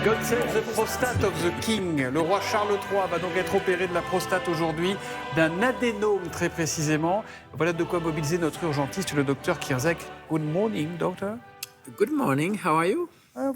God save the prostate of the king. Le roi Charles III va donc être opéré de la prostate aujourd'hui, d'un adénome très précisément. Voilà de quoi mobiliser notre urgentiste, le docteur Kierzek. Good morning, doctor. Good morning, how are you?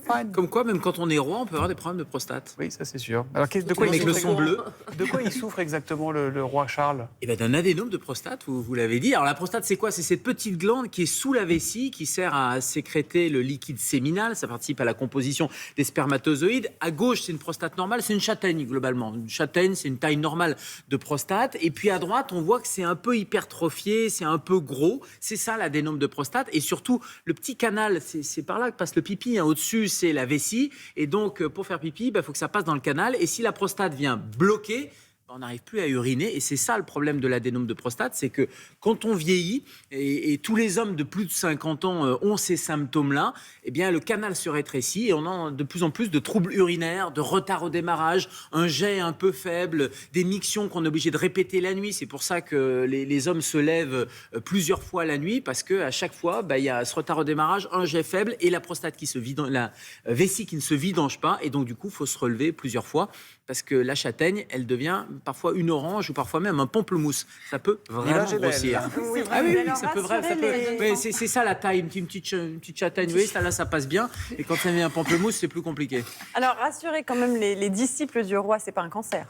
Fine. Comme quoi, même quand on est roi, on peut avoir des problèmes de prostate. Oui, ça c'est sûr. Alors, de quoi, Avec le son bleu. De quoi il souffre exactement le roi Charles? Et bien d'un adénome de prostate, vous l'avez dit. Alors la prostate, c'est quoi? C'est cette petite glande qui est sous la vessie, qui sert à sécréter le liquide séminal. Ça participe à la composition des spermatozoïdes. À gauche, c'est une prostate normale, c'est une châtaigne globalement. Une châtaigne, c'est une taille normale de prostate. Et puis à droite, on voit que c'est un peu hypertrophié, c'est un peu gros. C'est ça l'adénome de prostate. Et surtout, le petit canal, c'est par là que passe le pipi. Hein. Au-dessus, c'est la vessie. Et donc, pour faire pipi, il faut que ça passe dans le canal. Et si la prostate vient bloquer, on n'arrive plus à uriner. Et c'est ça le problème de l'adénome de prostate, c'est que quand on vieillit, et tous les hommes de plus de 50 ans ont ces symptômes-là, eh bien, le canal se rétrécit et on a de plus en plus de troubles urinaires, de retard au démarrage, un jet un peu faible, des mictions qu'on est obligé de répéter la nuit. C'est pour ça que les hommes se lèvent plusieurs fois la nuit, parce qu'à chaque fois, il y a ce retard au démarrage, un jet faible et la prostate qui se vide, la vessie qui ne se vidange pas. Et donc, du coup, il faut se relever plusieurs fois, parce que la châtaigne, elle devient parfois une orange ou parfois même un pamplemousse. Ça peut vraiment grossir. Oui, Ça peut vraiment. Oui, c'est ça la taille, une petite châtaigne. Oui, là, ça passe bien. Et quand ça devient un pamplemousse, c'est plus compliqué. Alors, rassurez quand même les disciples du roi, c'est pas un cancer.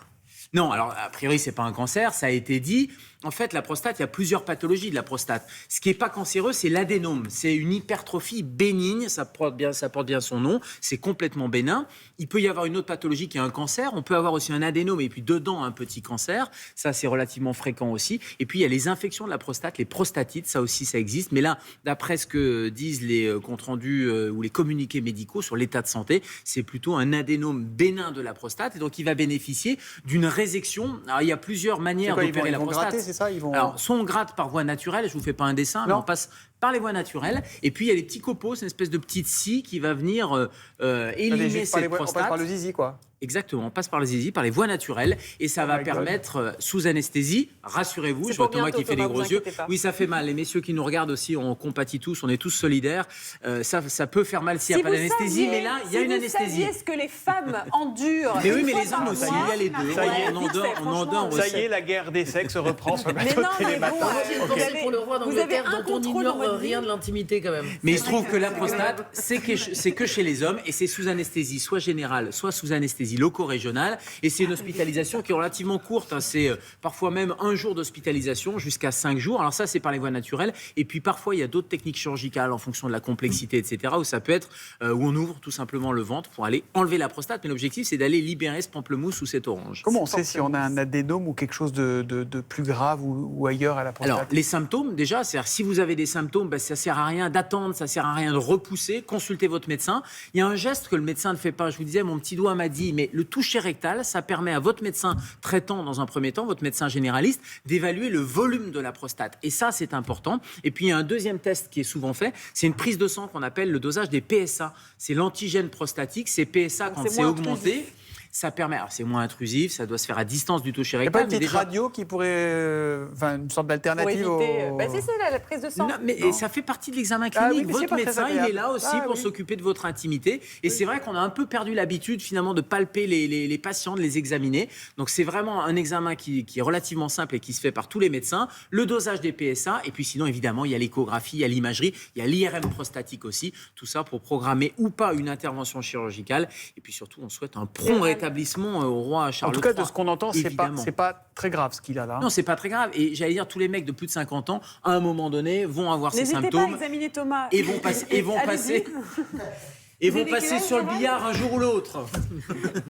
Non, alors a priori, c'est pas un cancer, ça a été dit. En fait, la prostate, il y a plusieurs pathologies de la prostate. Ce qui n'est pas cancéreux, c'est l'adénome. C'est une hypertrophie bénigne, ça porte bien son nom, c'est complètement bénin. Il peut y avoir une autre pathologie qui est un cancer. On peut avoir aussi un adénome et puis dedans un petit cancer. Ça, c'est relativement fréquent aussi. Et puis, il y a les infections de la prostate, les prostatites, ça aussi, ça existe. Mais là, d'après ce que disent les comptes rendus ou les communiqués médicaux sur l'état de santé, c'est plutôt un adénome bénin de la prostate. Et donc, il va bénéficier d'une résection. Alors, il y a plusieurs manières d'opérer la prostate. Gratter, c'est ça, Alors, soit on gratte par voie naturelle, je ne vous fais pas un dessin, mais on passe par les voies naturelles. Et puis, il y a les petits copeaux, c'est une espèce de petite scie qui va venir éliminer cette prostate. On passe par le zizi, quoi. Exactement, on passe par le zizi, par les voies naturelles, et ça va permettre, sous anesthésie, rassurez-vous, je vois Thomas qui fait des gros yeux. Oui, ça fait mal. Les messieurs qui nous regardent aussi, on compatit tous, on est tous solidaires. Ça peut faire mal s'il n'y a pas d'anesthésie, mais là, il y a une anesthésie. Est-ce que les femmes endurent? Mais oui, mais les hommes aussi, il y a les deux. On endort aussi. Ça y est, la guerre des sexes reprend sur le plateau de Télématin. Pour le roi d'Angleterre, dont on ignore rien de l'intimité quand même. Mais il se trouve que la prostate, c'est que chez les hommes, et c'est sous anesthésie, soit générale, soit sous anesthésie loco-régionale, et c'est une hospitalisation qui est relativement courte, hein. C'est parfois même 1 jour d'hospitalisation jusqu'à 5 jours. Alors ça, c'est par les voies naturelles, et puis parfois il y a d'autres techniques chirurgicales en fonction de la complexité, etc., où ça peut être où on ouvre tout simplement le ventre pour aller enlever la prostate, mais l'objectif c'est d'aller libérer ce pamplemousse ou cette orange. Comment on sait si on a un adénome ou quelque chose de plus grave ou ailleurs à la prostate? Alors les symptômes, déjà, c'est-à-dire si vous avez des symptômes, ça sert à rien d'attendre, ça sert à rien de repousser, consultez votre médecin. Il y a un geste que le médecin ne fait pas. Je vous disais, mon petit doigt m'a dit, mais le toucher rectal, ça permet à votre médecin traitant dans un premier temps, votre médecin généraliste, d'évaluer le volume de la prostate. Et ça, c'est important. Et puis, il y a un deuxième test qui est souvent fait, c'est une prise de sang qu'on appelle le dosage des PSA. C'est l'antigène prostatique, c'est PSA quand c'est augmenté. Ça permet, alors c'est moins intrusif, ça doit se faire à distance du toucher rectal. Il n'y a pas une petite radio qui pourrait, une sorte d'alternative c'est ça, la prise de sang. Non, mais ça fait partie de l'examen clinique. Votre médecin, il est là aussi pour s'occuper de votre intimité. Et c'est vrai qu'on a un peu perdu l'habitude finalement de palper les patients, de les examiner. Donc c'est vraiment un examen qui est relativement simple et qui se fait par tous les médecins. Le dosage des PSA, et puis sinon évidemment il y a l'échographie, il y a l'imagerie, il y a l'IRM prostatique aussi. Tout ça pour programmer ou pas une intervention chirurgicale. Et puis surtout, on souhaite un prompt rétablissement au roi Charles III. En tout cas, de ce qu'on entend, c'est pas très grave ce qu'il a là. Non, c'est pas très grave. Et j'allais dire, tous les mecs de plus de 50 ans, à un moment donné, vont avoir ces symptômes. N'hésitez pas à examiner Thomas. Et vont passer sur le billard un jour ou l'autre.